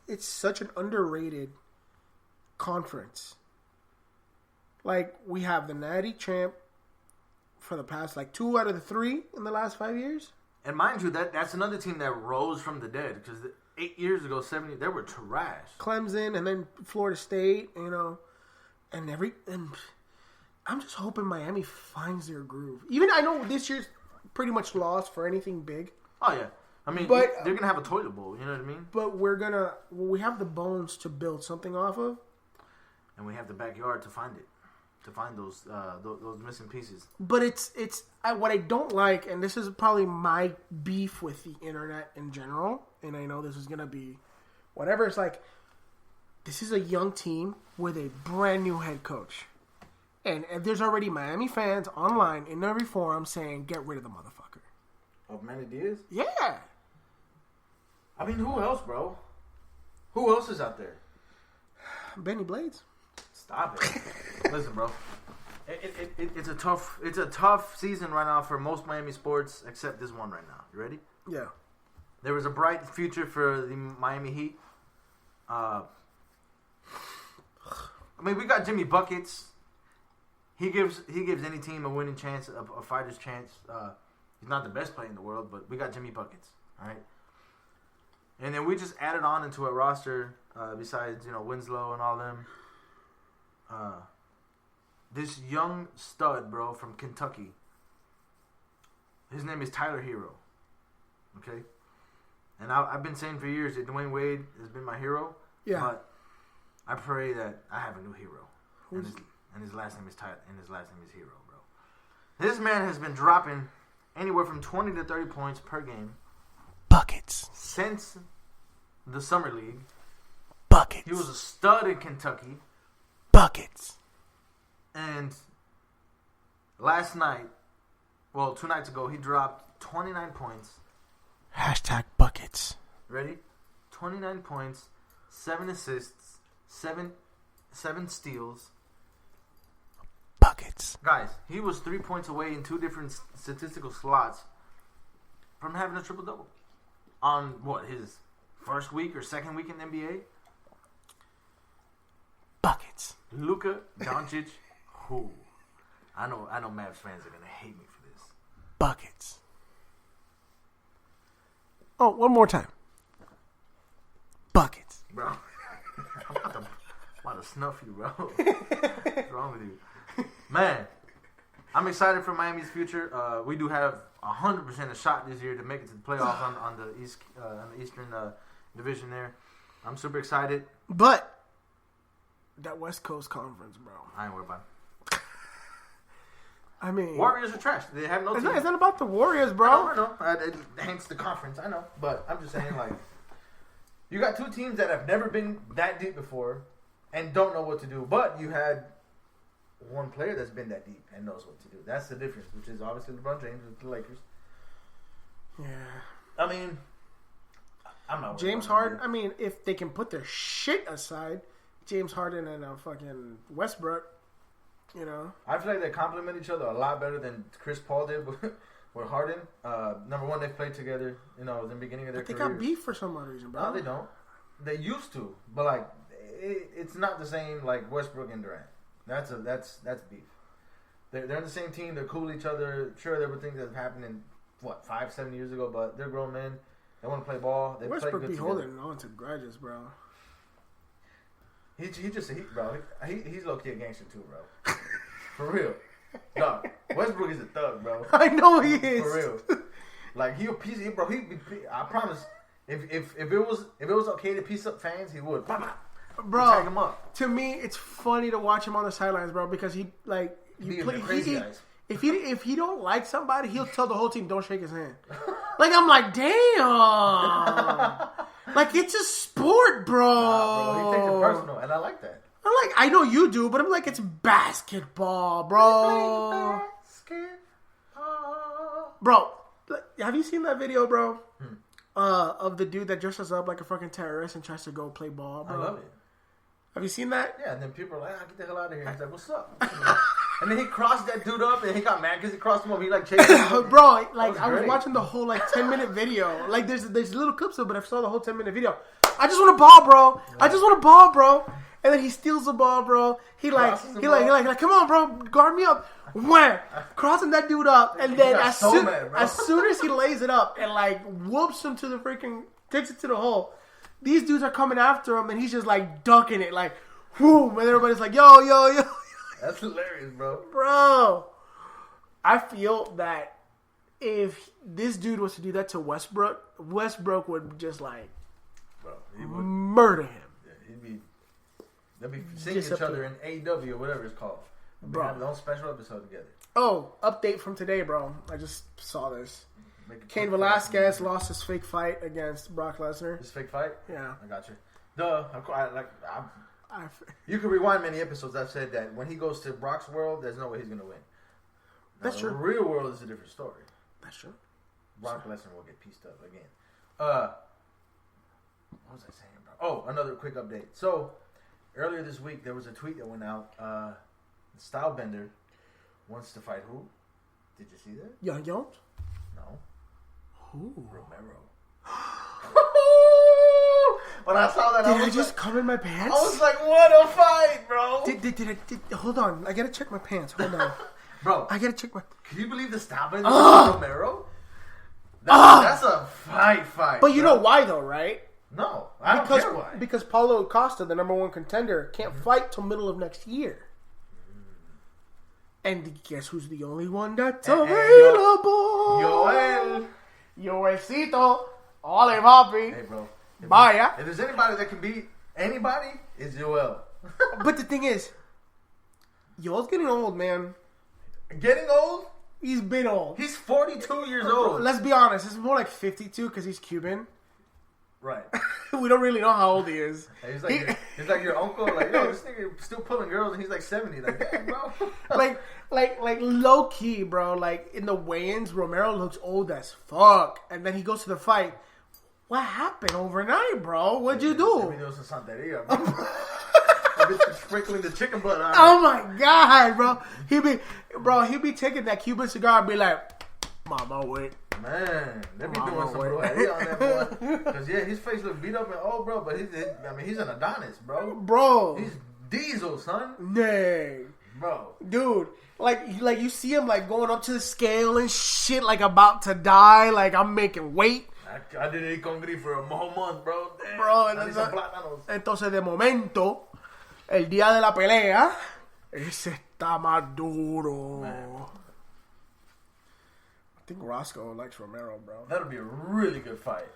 it's such an underrated conference. Like, we have the Natty champ for the past, 2 out of the 3 in the last 5 years. And mind you, that's another team that rose from the dead. Because 8 years ago, 7 they were trash. Clemson and then Florida State, and I'm just hoping Miami finds their groove. Even I know this year's pretty much lost for anything big. Oh, yeah. I mean, they're going to have a toilet bowl. You know what I mean? But we have the bones to build something off of. And we have the backyard to find it. To find those missing pieces. But it's what I don't like, and this is probably my beef with the internet in general, and I know this is going to be whatever. It's like, this is a young team with a brand new head coach. And there's already Miami fans online in every forum saying, get rid of the motherfucker. Of Manny Diaz? Yeah. I mean, who else, bro? Who else is out there? Benny Blades. Stop it. Listen, bro. It's a tough season right now for most Miami sports except this one right now. You ready? Yeah. There was a bright future for the Miami Heat. I mean, we got Jimmy Buckets. He gives any team a winning chance, a fighter's chance. He's not the best player in the world, but we got Jimmy Buckets. All right. And then we just added on into a roster besides Winslow and all them. This young stud, bro, from Kentucky. His name is Tyler Hero. Okay? And I've been saying for years that Dwayne Wade has been my hero. Yeah. But I pray that I have a new hero. And his last name is Tyler, and his last name is Hero, bro. This man has been dropping anywhere from 20 to 30 points per game. Buckets. Since the Summer League. Buckets. He was a stud in Kentucky. Buckets. And last night, 2 nights ago, he dropped 29 points. Hashtag buckets. Ready? 29 points, 7 assists, 7 steals. Buckets. Guys, he was 3 points away in 2 different statistical slots from having a triple-double. On, his first week or second week in the NBA? Buckets. Luka Doncic, who? I know Mavs fans are going to hate me for this. Buckets. Oh, one more time. Buckets. Bro, I'm about to snuff you, bro. What's wrong with you? Man, I'm excited for Miami's future. We do have 100% a shot this year to make it to the playoffs on the Eastern Division there. I'm super excited. But that West Coast Conference, bro. I ain't worried about it. I mean, Warriors are trash. They have no team. It's not about the Warriors, bro. I know. Hence the conference. I know. But I'm just saying, you got 2 teams that have never been that deep before and don't know what to do. But you had one player that's been that deep and knows what to do. That's the difference, which is obviously LeBron James with the Lakers. Yeah. I mean, I'm not James Harden. I mean, if they can put their shit aside, James Harden and fucking Westbrook, I feel like they complement each other a lot better than Chris Paul did with Harden. Number one, they've played together, in the beginning of their careers. They got beef for some odd reason, bro. No, they don't. They used to, but it's not the same like Westbrook and Durant. That's beef. They're in the same team. They're cool with each other. Sure, there were things that happened in 5-7 years ago, but they're grown men. They want to play ball. They Westbrook play good be together. holding on to grudges, bro. He's low key a gangster too, bro. For real, dog. Westbrook is a thug, bro. I know he is. For real. He a piece, bro. I promise. If it was okay to piece up fans, he would. Bro, tag him up. To me, it's funny to watch him on the sidelines, bro, because he if he don't like somebody, he'll tell the whole team don't shake his hand. I'm like, damn. It's a sport, bro. Bro, he takes it personal, and I like that. I know you do, but I'm like, it's basketball, bro. Bro, have you seen that video, bro? Of the dude that dresses up like a fucking terrorist and tries to go play ball, bro? I love it. Have you seen that? Yeah, and then people are like, get the hell out of here. He's like, what's up? And then he crossed that dude up, and he got mad because he crossed him up. He chased him. Bro, I was watching the whole 10-minute video. There's little clips of it, but I saw the whole 10-minute video. I just want a ball, bro. I just want a ball, bro. And then he steals the ball, bro. He like, come on, bro, guard me up. Wham! Crossing that dude up, and then as soon as he lays it up and like whoops him to the freaking, takes it to the hole, these dudes are coming after him, and he's just like ducking it, like, whoo! And everybody's like, yo. That's hilarious, bro. Bro, I feel that if this dude was to do that to Westbrook would just like, bro, murder him. Yeah, they'll be seeing each other in AEW or whatever it's called. Bro, have their own special episode together. Oh, update from today, bro. I just saw this. Cain Velasquez lost his fake fight against Brock Lesnar. His fake fight? Yeah. I got you. You can rewind many episodes. I've said that when he goes to Brock's world, there's no way he's going to win. That's true. The real world is a different story. That's true. Brock Lesnar will get pieced up again. What was I saying, bro? Oh, another quick update. So, earlier this week, there was a tweet that went out. Stylebender wants to fight who? Did you see that? Young Jones? No. Who? Romero. When I saw that, did I just come in my pants? I was like, what a fight, bro. Did hold on. I gotta check my pants. Hold on. Bro. I gotta check my... Can you believe the Stylebender Romero? That's a fight. But you know why, though, right? No. I don't care why. Because Paulo Costa, the number one contender, can't fight till middle of next year. And guess who's the only one that's available? Joelcito. Ole, papi. Hey, bro. Vaya. If there's anybody that can beat anybody, it's Joel. But the thing is, Joel's getting old, man. Getting old? He's been old. He's 42 years old. Let's be honest. It's more like 52 because he's Cuban. Right. We don't really know how old he is. He's like your uncle. Like, yo, this nigga still pulling girls, and he's like 70. Like, damn, bro. like low key, bro. Like in the weigh-ins, Romero looks old as fuck, and then he goes to the fight. What happened overnight, bro? What'd you do? Maybe there was some santeria, bro. Sprinkling the chicken blood on it. Oh my god, bro. He be taking that Cuban cigar and be like, Mama, wait. Man, they be doing some brujeria on that boy. Because, yeah, his face look beat up and old, bro. But he's an Adonis, bro. Bro. He's Diesel, son. Dang. Bro. Dude, like you see him, like, going up to the scale and shit, like, about to die. Like, I'm making weight. I did a congri for a whole month, bro. Damn. Bro, entonces, de momento, el día de la pelea, ese está más duro. Man. I think Roscoe likes Romero, bro. That'll be a really good fight.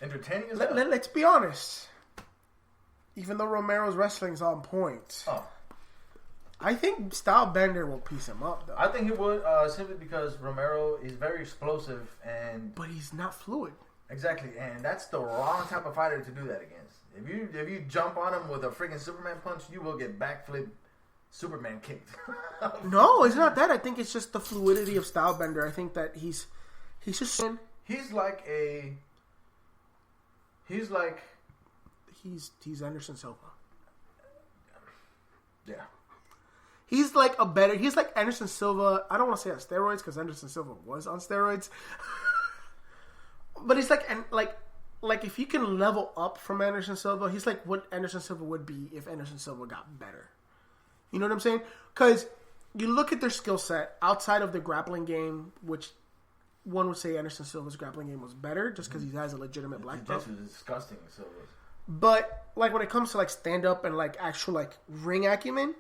Entertaining as hell. Let's be honest. Even though Romero's wrestling's on point, I think Stylebender will piece him up, though. I think he would, simply because Romero is very explosive but he's not fluid. Exactly, and that's the wrong type of fighter to do that against. If you jump on him with a freaking Superman punch, you will get backflip Superman kicked. No, it's not that. I think it's just the fluidity of Stylebender. I think that he's just... He's Anderson Silva. Yeah. He's like Anderson Silva. I don't want to say on steroids because Anderson Silva was on steroids. But he's like if you can level up from Anderson Silva, he's like what Anderson Silva would be if Anderson Silva got better. You know what I'm saying? Because you look at their skill set outside of the grappling game, which one would say Anderson Silva's grappling game was better just because he has a legitimate black belt. Jiu-jitsu is disgusting, Silva. But like when it comes to like stand up and like actual like ring acumen,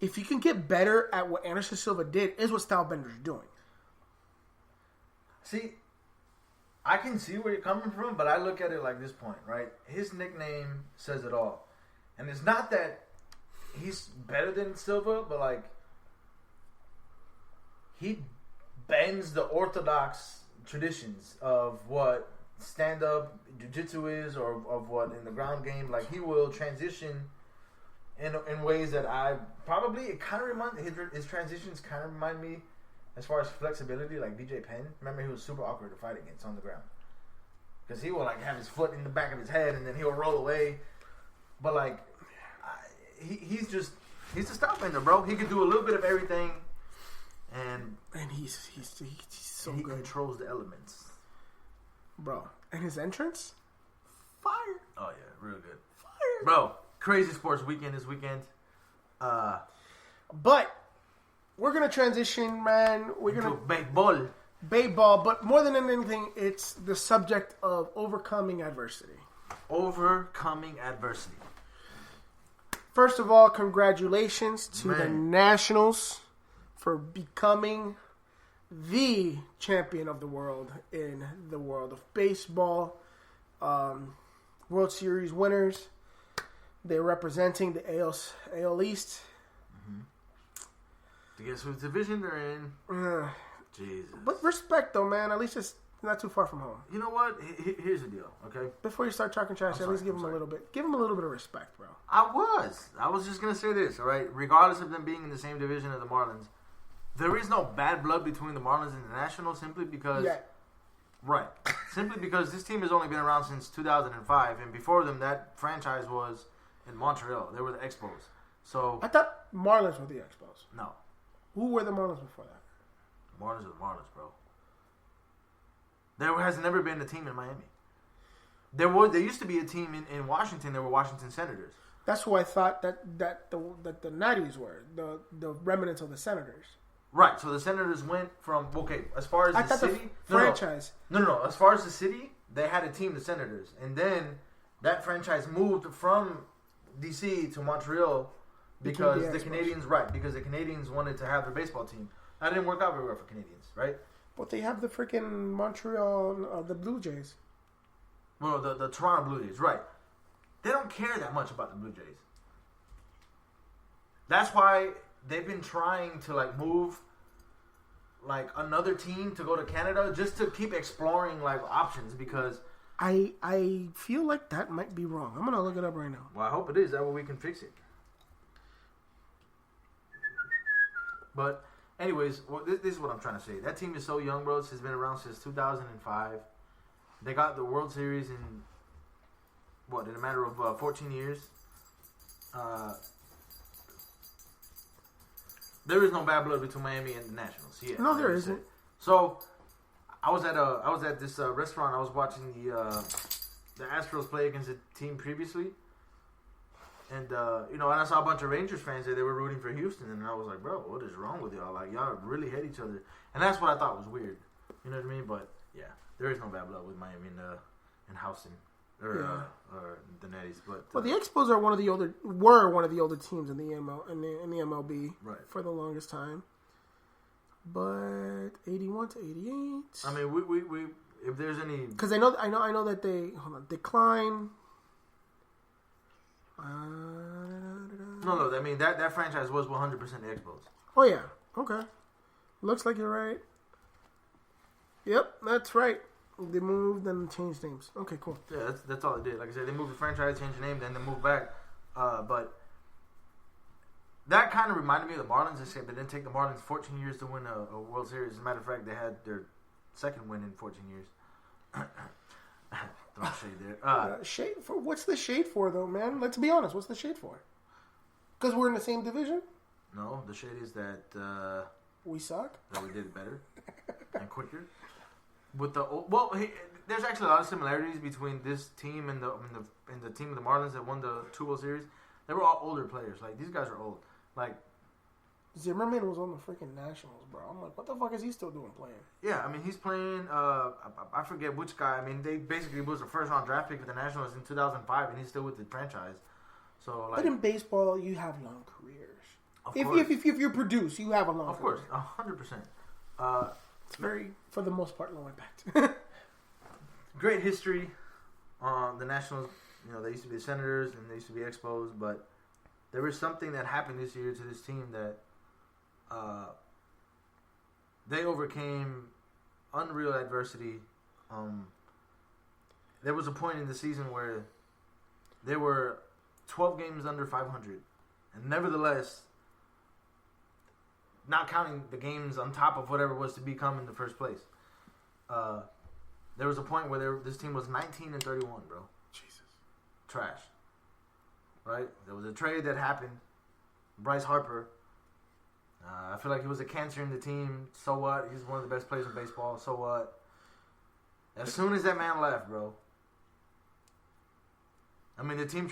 if you can get better at what Anderson Silva did, is what Stylebender's doing. See, I can see where you're coming from, but I look at it like this point, right? His nickname says it all. And it's not that he's better than Silva, but like he bends the orthodox traditions of what stand-up jiu-jitsu is, or of what in the ground game. Like he will transition in ways that it kind of reminds, his transitions kind of remind me as far as flexibility, like BJ Penn. Remember, he was super awkward to fight against on the ground because he will like have his foot in the back of his head and then he'll roll away. But like, he's a Stylebender, bro. He can do a little bit of everything, and he's so he good. Controls the elements, bro. And his entrance, fire. Oh yeah, real good. Fire. Bro, crazy sports weekend this weekend. But we're gonna transition, man. We're gonna baseball. But more than anything, it's the subject of overcoming adversity. Overcoming adversity. First of all, congratulations to the Nationals for becoming the champion of the world in the world of baseball. World Series winners. They're representing the AL East. To guess whose division they're in. Jesus. But respect, though, man. At least it's not too far from home. You know what? Here's the deal, okay? Before you start talking trash, at least give them a little bit. Give them a little bit of respect, bro. I was just gonna say this, all right? Regardless of them being in the same division as the Marlins, there is no bad blood between the Marlins and the Nationals simply because, simply because this team has only been around since 2005, and before them, that franchise was in Montreal. They were the Expos. So I thought Marlins were the Expos. No. Who were the Marlins before that? Marlins are the Marlins, bro. There has never been a team in Miami. There used to be a team in Washington. There were Washington Senators. That's who I thought that the Natties were, the remnants of the Senators. Right. So the Senators went from as far as the city franchise. No. As far as the city, they had a team, the Senators, and then that franchise moved from DC to Montreal because the Canadians wanted to have their baseball team. That didn't work out very well for Canadians, right? But they have the freaking Montreal, the Blue Jays. Well, the Toronto Blue Jays, right. They don't care that much about the Blue Jays. That's why they've been trying to, move, another team to go to Canada just to keep exploring, options because... I feel like that might be wrong. I'm going to look it up right now. Well, I hope it is. That way we can fix it. But... anyways, this is what I'm trying to say. That team is so young, bro. It's been around since 2005. They got the World Series in a matter of 14 years. There is no bad blood between Miami and the Nationals. Yeah, no, there isn't. So, I was at this restaurant. I was watching the Astros play against a team previously. And, and I saw a bunch of Rangers fans there. They were rooting for Houston. And I was like, bro, what is wrong with y'all? Y'all really hate each other. And that's what I thought was weird. You know what I mean? But, yeah, there is no bad blood with Miami and Houston. Or the Natties. But the Expos are one of the older teams in the MLB for the longest time. But 81 to 88. I mean, we if there's any... Because I know that they... Hold on. Decline... No. I mean that franchise was 100% the Expos. Oh yeah. Okay. Looks like you're right. Yep, that's right. They moved and changed names. Okay, cool. Yeah, that's all it did. Like I said, they moved the franchise, changed the name, then they moved back. But that kind of reminded me of the Marlins. Except it didn't take the Marlins 14 years to win a World Series. As a matter of fact, they had their second win in 14 years. Don't shade there. Shade for what's the shade for though, man? Let's be honest. What's the shade for? Because we're in the same division. No, the shade is that we suck. That we did it better and quicker. With there's actually a lot of similarities between this team and the team of the Marlins that won the 2 World Series. They were all older players. These guys are old. Zimmerman was on the freaking Nationals, bro. I'm like, what the fuck is he still doing playing? Yeah, I mean, he's playing, I forget which guy. I mean, they basically was a first-round draft pick for the Nationals in 2005, and he's still with the franchise. So, but in baseball, you have long careers. Of course. If you produce, you have a long career. Of course, 100%. It's very, for the most part, low impact. Great history. The Nationals, they used to be the Senators, and they used to be Expos, but there was something that happened this year to this team that they overcame unreal adversity. There was a point in the season where they were 12 games under 500, and nevertheless, not counting the games on top of whatever was to become in the first place, there was a point where this team was 19 and 31, bro. Jesus, trash. Right? There was a trade that happened. Bryce Harper. I feel like he was a cancer in the team. So what? He's one of the best players in baseball. So what? As soon as that man left, bro, I mean, the team